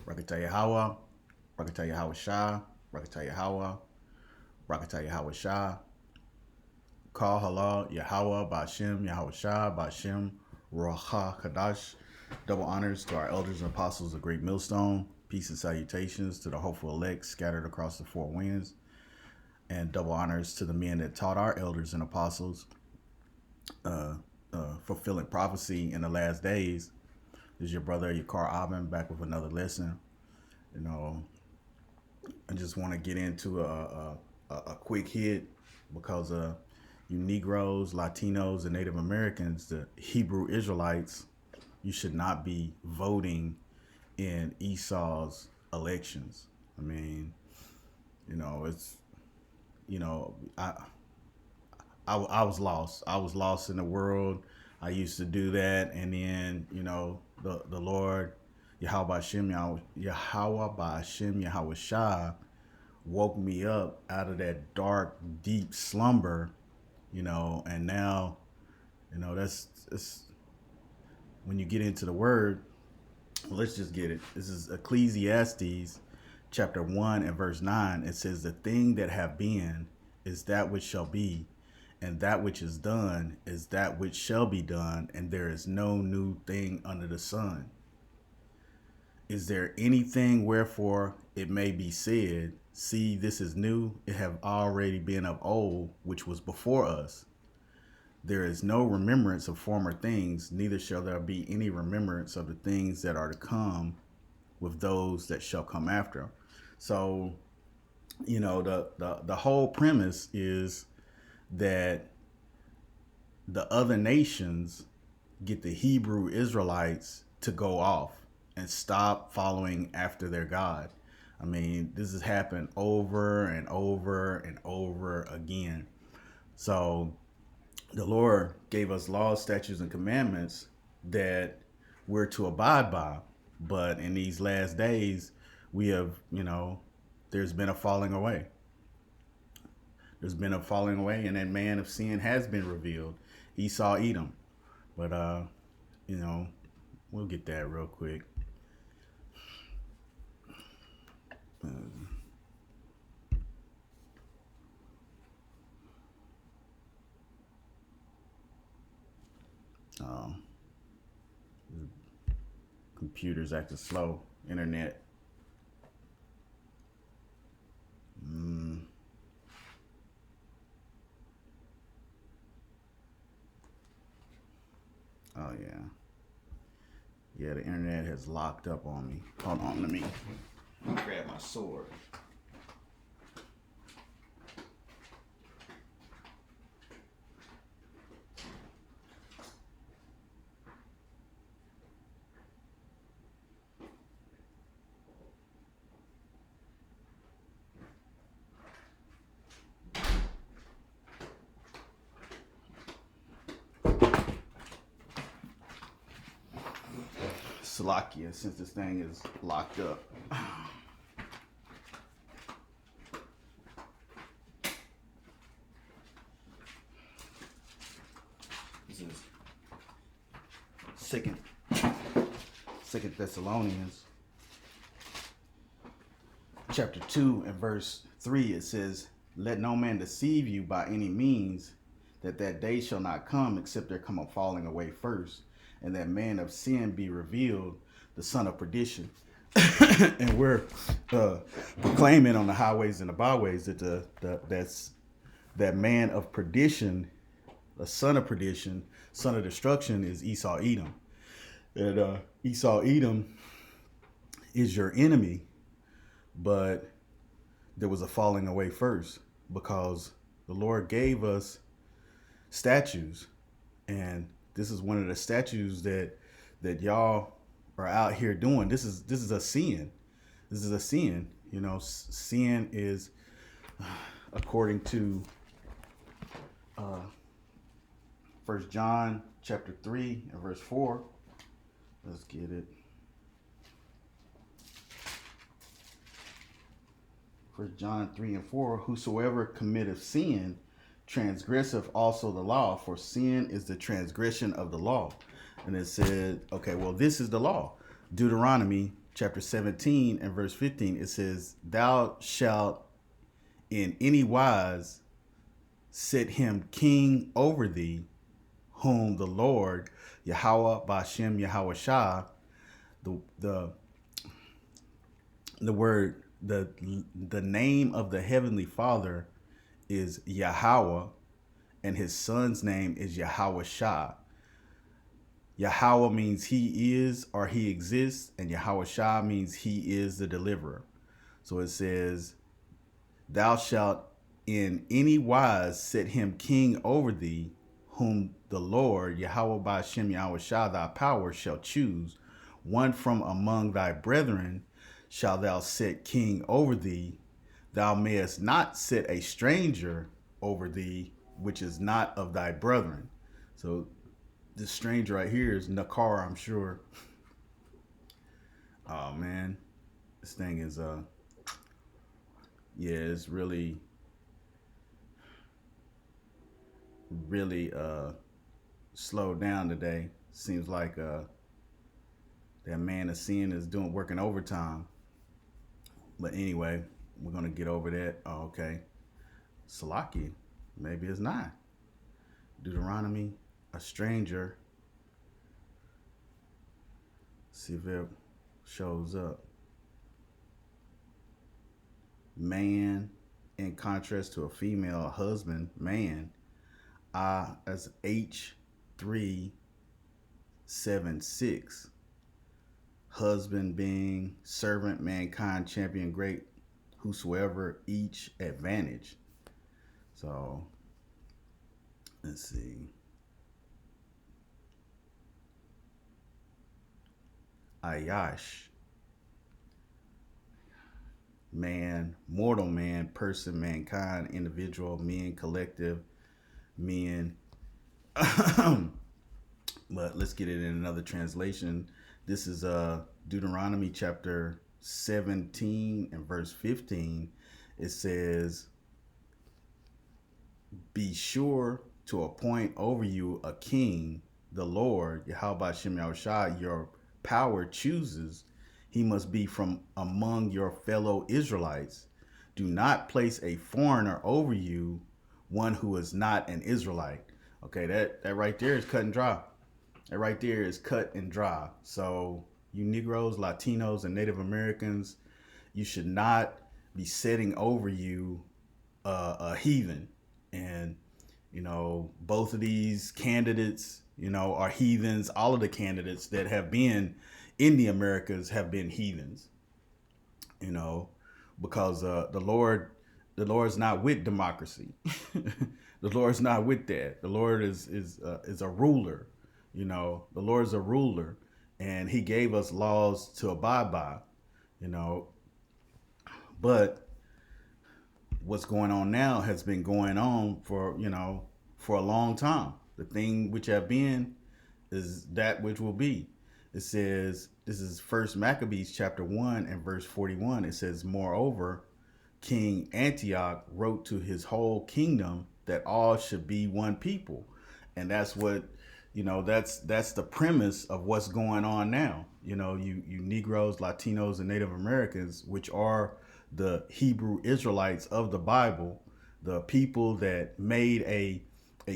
Rakata Yahweh, Rakata Yahweh Shah, Rakata Yahweh, Rakata Yahweh Shah, Call Halal, Yahweh, Bashem, Yahweh Shah, Bashem, Raha Kadash. Double honors to our elders and apostles of Great Millstone. Peace and salutations to the hopeful elect scattered across the four winds. And double honors to the men that taught our elders and apostles, fulfilling prophecy in the last days. This is your brother, Yakar Abin, back with another lesson. You know, I just want to get into a quick hit because you Negroes, Latinos, and Native Americans, the Hebrew Israelites, you should not be voting in Esau's elections. I mean, it's you know, I was lost. I was lost in the world. I used to do that, and then the Lord Yahweh Ba'Shem Yahweh Ba'Shem Yahweh Shah woke me up out of that dark, deep slumber, and now, that's it's when you get into the word. Let's just get it. This is Ecclesiastes chapter 1 and verse 9. It says, "The thing that have been is that which shall be, and that which is done is that which shall be done, and there is no new thing under the sun. Is there anything wherefore it may be said, see, this is new, it have already been of old, which was before us? There is no remembrance of former things, neither shall there be any remembrance of the things that are to come with those that shall come after." So, the whole premise is that the other nations get the Hebrew Israelites to go off and stop following after their God. I mean, this has happened over and over and over again. So the Lord gave us laws, statutes, and commandments that we're to abide by. But in these last days, we have, there's been a falling away. There's been a falling away, and that man of sin has been revealed. Esau, Edom. But, you know, we'll get that real quick. Um, Computers acting slow. Internet. Oh yeah. Yeah, the internet has locked up on me. Hold on, let me grab my sword. Slovakia, since this thing is locked up. This is Second Thessalonians chapter 2 and verse 3. It says, "Let no man deceive you by any means, that day shall not come except there come a falling away first, and that man of sin be revealed, the son of perdition." And we're proclaiming on the highways and the byways that that man of perdition, a son of perdition, son of destruction, is Esau Edom. And Esau Edom is your enemy, but there was a falling away first because the Lord gave us statues, and this is one of the statues that y'all are out here doing. This is a sin. This is a sin. Sin is, according to First John chapter 3 and verse 4. Let's get it. First John 3 and 4. "Whosoever committeth sin transgresseth also the law, for sin is the transgression of the law." And it said, okay, well, this is the law. Deuteronomy chapter 17 and verse 15, it says, "Thou shalt in any wise set him king over thee, whom the Lord Yahweh Bashem Yahweh Shah," the the the word the name of the heavenly Father is Yahweh, and his son's name is Yahweh Shah. Yahweh means he is or he exists, and Yahweh Shah means he is the deliverer. So it says, "Thou shalt in any wise set him king over thee, whom the Lord, Yahweh Bashem Yahweh Shah, thy power, shall choose. One from among thy brethren shalt thou set king over thee. Thou mayest not set a stranger over thee, which is not of thy brethren." So this stranger right here is Nakar, I'm sure. Oh man, this thing is yeah, it's really slowed down today. Seems like that man of sin is working overtime. But anyway, we're gonna get over that. Oh, okay. Salaki, maybe it's not. Deuteronomy, a stranger. See if it shows up. Man, in contrast to a female, husband, man. As H376. Husband being servant, mankind, champion, great, whosoever, each advantage. So let's see. Ayash. Man, mortal man, person, mankind, individual, men, collective, men. But let's get it in another translation. This is Deuteronomy chapter 17 and verse 15. It says, "Be sure to appoint over you a king, the Lord, Yahweh Shem Yahushua, your power chooses. He must be from among your fellow Israelites. Do not place a foreigner over you, one who is not an Israelite." Okay, that right there is cut and dry. That right there is cut and dry. So you Negroes, Latinos, and Native Americans, you should not be setting over you a heathen. And both of these candidates, are heathens. All of the candidates that have been in the Americas have been heathens. Because the Lord's not with democracy. The Lord's not with that. The Lord is a ruler. The Lord's a ruler, and He gave us laws to abide by. But what's going on now has been going on for a long time. The thing which have been is that which will be. It says, this is First Maccabees chapter 1 and verse 41. It says, "Moreover, King Antioch wrote to his whole kingdom that all should be one people." And that's what that's the premise of what's going on now. You Negroes, Latinos, and Native Americans, which are the Hebrew Israelites of the Bible, the people that made a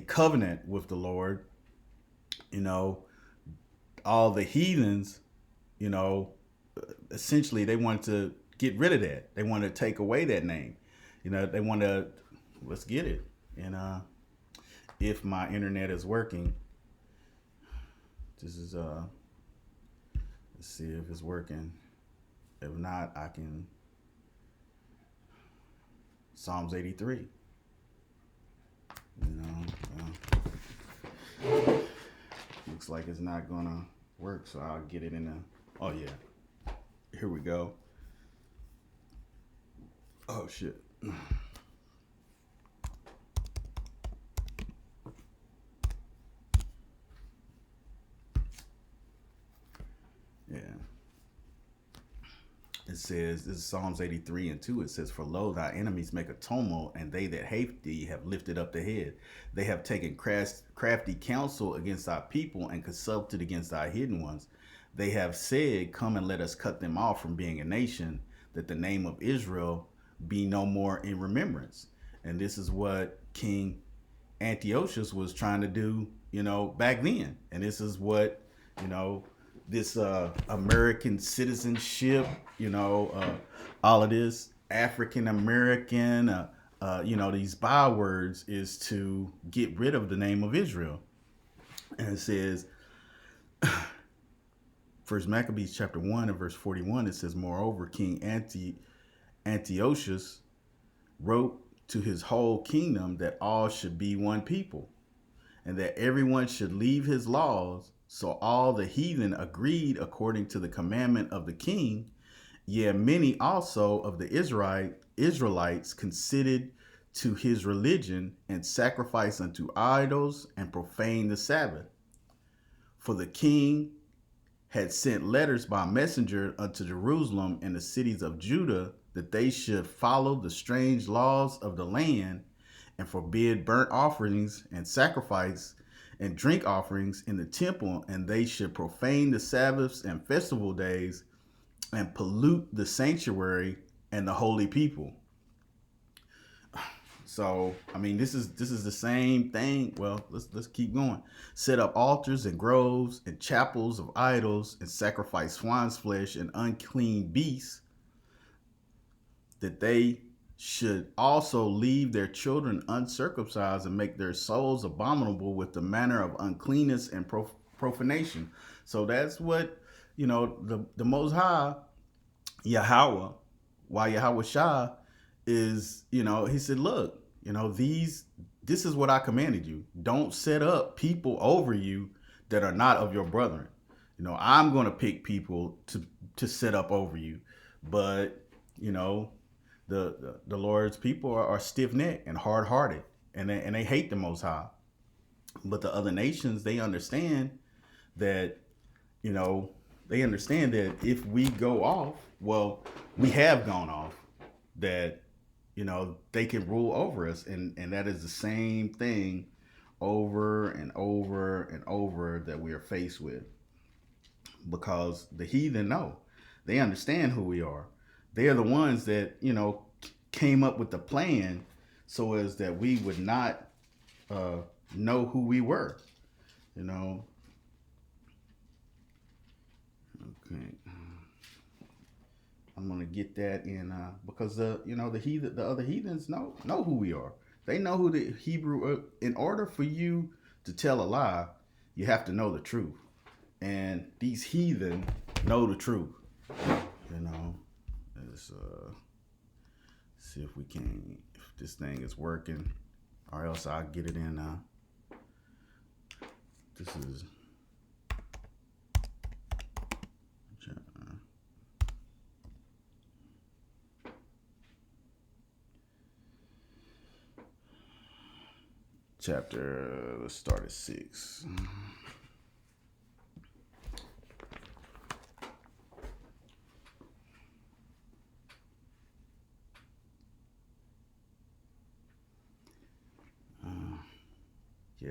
covenant with the Lord. All the heathens, essentially they wanted to get rid of that. They want to take away that name. They want to, let's get it. And if my internet is working, this is let's see if it's working. If not, I can Psalms 83. Looks like it's not gonna work, so I'll get it in a. Oh yeah, here we go. Oh shit. Yeah. It says, this is Psalms 83 and 2. It says, "For lo, thy enemies make a tumult, and they that hate thee have lifted up the head. They have taken crafty counsel against thy people, and consulted against thy hidden ones. they have said, come and let us cut them off from being a nation, that the name of Israel be no more in remembrance. And this is what King Antiochus was trying to do, back then. And this is what, you know, this American citizenship, all of this African American, these bywords is to get rid of the name of Israel. And it says, First Maccabees chapter 1 and verse 41, it says, moreover, King Antiochus wrote to his whole kingdom that all should be one people, and that everyone should leave his laws. So all the heathen agreed according to the commandment of the king. Yea, many also of the Israelites consented to his religion, and sacrificed unto idols, and profaned the Sabbath. For the king had sent letters by messenger unto Jerusalem and the cities of Judah, that they should follow the strange laws of the land, and forbid burnt offerings and sacrifice and drink offerings in the temple, and they should profane the Sabbaths and festival days, and pollute the sanctuary and the holy people. So, I mean, this is the same thing. Well, let's keep going. Set up altars and groves and chapels of idols, and sacrifice swine's flesh and unclean beasts, that they should also leave their children uncircumcised, and make their souls abominable with the manner of uncleanness and profanation. So that's what, the Most High, Yahweh, why Yahweh Shah is, he said, look, this is what I commanded you. Don't set up people over you that are not of your brethren. I'm going to pick people to set up over you. But, the Lord's people are stiff-necked and hard-hearted, and they hate the Most High. But the other nations, they understand that, if we go off, well, we have gone off, that, they can rule over us. And that is the same thing over and over and over that we are faced with. Because the heathen know. They understand who we are. They are the ones that, came up with the plan so as that we would not know who we were, Okay. I'm gonna get that in because the other heathens know who we are. They know who the Hebrew. In order for you to tell a lie, you have to know the truth, and these heathen know the truth. Let's see if this thing is working, or else I'll get it in. This is. Chapter, let's start at 6.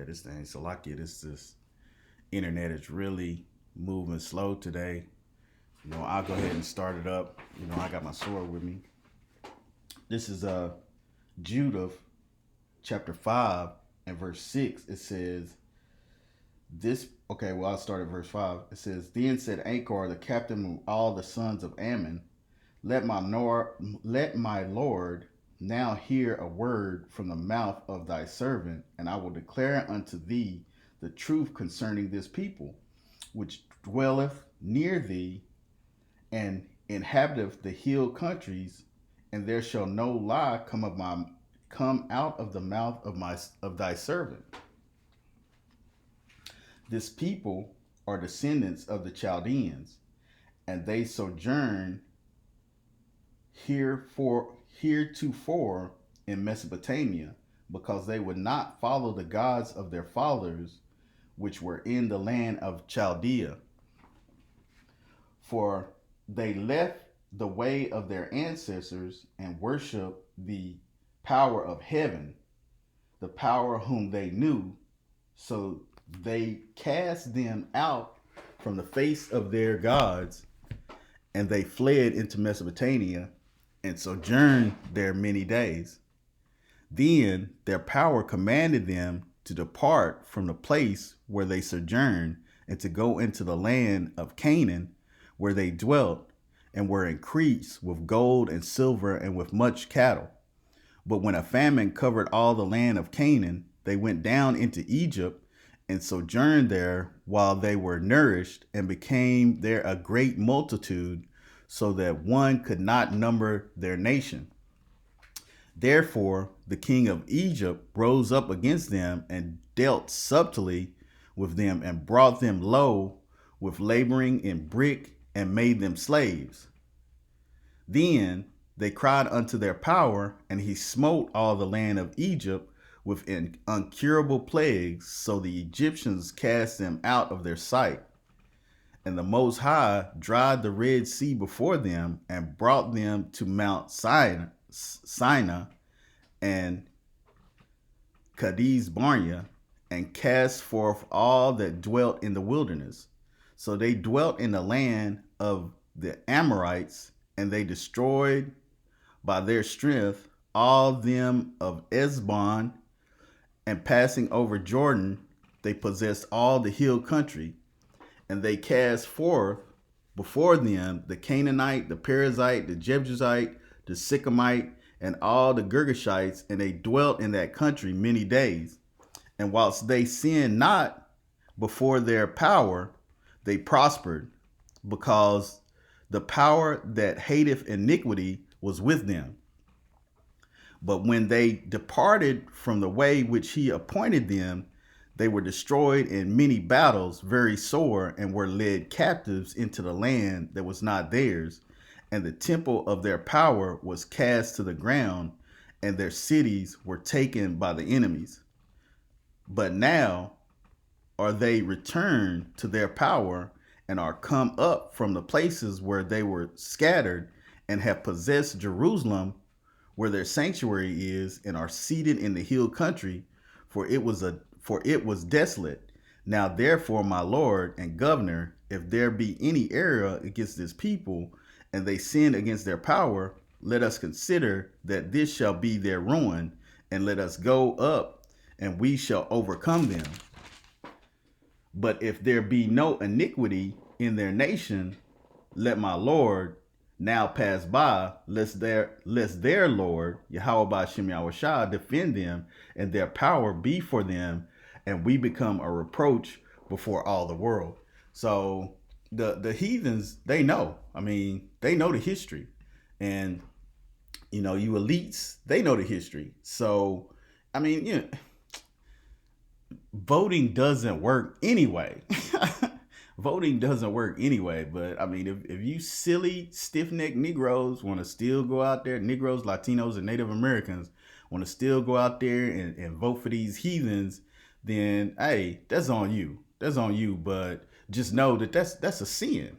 This thing, Salakia, this internet is really moving slow today. I'll go ahead and start it up. I got my sword with me. This is Judah, chapter 5. And verse 6, it says, I'll start at verse 5. It says, then said Ankor, the captain of all the sons of Ammon, let my Lord now hear a word from the mouth of thy servant, and I will declare unto thee the truth concerning this people, which dwelleth near thee, and inhabiteth the hill countries, and there shall no lie come out of the mouth of thy servant. This people are descendants of the Chaldeans, and they sojourn heretofore in Mesopotamia, because they would not follow the gods of their fathers, which were in the land of Chaldea. For they left the way of their ancestors and worshiped the power of heaven, the power whom they knew. So they cast them out from the face of their gods, and they fled into Mesopotamia and sojourned there many days. Then their power commanded them to depart from the place where they sojourned and to go into the land of Canaan, where they dwelt and were increased with gold and silver and with much cattle. But when a famine covered all the land of Canaan, they went down into Egypt and sojourned there while they were nourished and became there a great multitude, so that one could not number their nation. Therefore, the king of Egypt rose up against them and dealt subtly with them and brought them low with laboring in brick and made them slaves. Then they cried unto their power, and he smote all the land of Egypt with incurable plagues, so the Egyptians cast them out of their sight. And the Most High dried the Red Sea before them and brought them to Mount Sinai and Kadesh Barnea, and cast forth all that dwelt in the wilderness. So they dwelt in the land of the Amorites, and they destroyed by their strength all them of Esbon, and passing over Jordan, they possessed all the hill country. And they cast forth before them the Canaanite, the Perizzite, the Jebusite, the Sychemite, and all the Girgashites, and they dwelt in that country many days. And whilst they sinned not before their power, they prospered, because the power that hateth iniquity was with them. But when they departed from the way which he appointed them, they were destroyed in many battles, very sore, and were led captives into the land that was not theirs. And the temple of their power was cast to the ground, and their cities were taken by the enemies. But now are they returned to their power, and are come up from the places where they were scattered, and have possessed Jerusalem, where their sanctuary is, and are seated in the hill country, for it was desolate. Now therefore, my Lord and governor, if there be any error against this people, and they sin against their power, let us consider that this shall be their ruin, and let us go up, and we shall overcome them. But if there be no iniquity in their nation, let my Lord now pass by, lest their Lord, Yahweh Ba'ashem Yahushua, defend them, and their power be for them, and we become a reproach before all the world. So the heathens, they know. I mean, they know the history. And, you elites, they know the history. So, I mean, voting doesn't work anyway. Voting doesn't work anyway. But I mean, if you silly, stiff-necked Negroes want to still go out there, Negroes, Latinos, and Native Americans want to still go out there and vote for these heathens, then hey, that's on you. That's on you. But just know that that's a sin.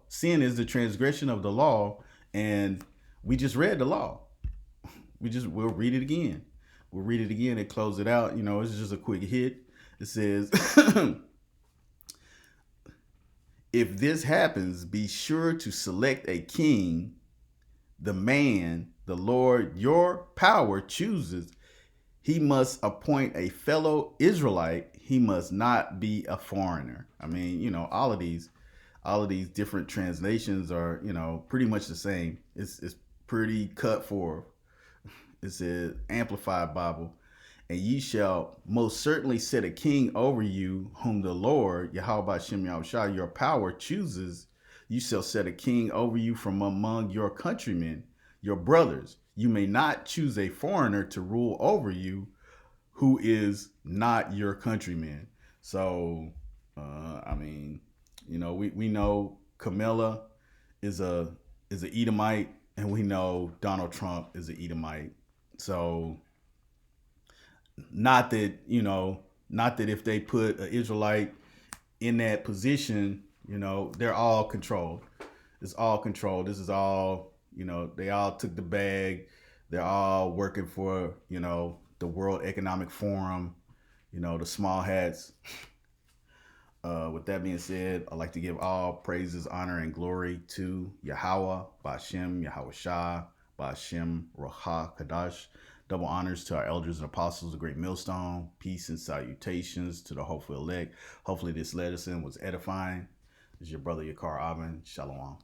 Sin is the transgression of the law, and we just read the law. We'll read it again. We'll read it again and close it out. It's just a quick hit. It says, if this happens, be sure to select a king, the man the Lord your power chooses. He must appoint a fellow Israelite. He must not be a foreigner. I mean, all of these different translations are, pretty much the same. It's pretty cut forth. It says Amplified Bible. And ye shall most certainly set a king over you, whom the Lord, Yahweh Ba'ashem Yahushua, your power chooses. You shall set a king over you from among your countrymen, your brothers. You may not choose a foreigner to rule over you, who is not your countryman. So, I mean, we know Camilla is a Edomite, and we know Donald Trump is an Edomite. So, not that if they put an Israelite in that position, they're all controlled. It's all controlled. This is all, they all took the bag. They're all working for, the World Economic Forum, the small hats. With that being said, I'd like to give all praises, honor, and glory to Yahweh, Ba'ashem, Yahweh Shah, Ba'ashem, Roha, Kadash. Double honors to our elders and apostles, the great millstone. Peace and salutations to the hopeful elect. Hopefully this lesson was edifying. This is your brother Yakar Abin. Shalom.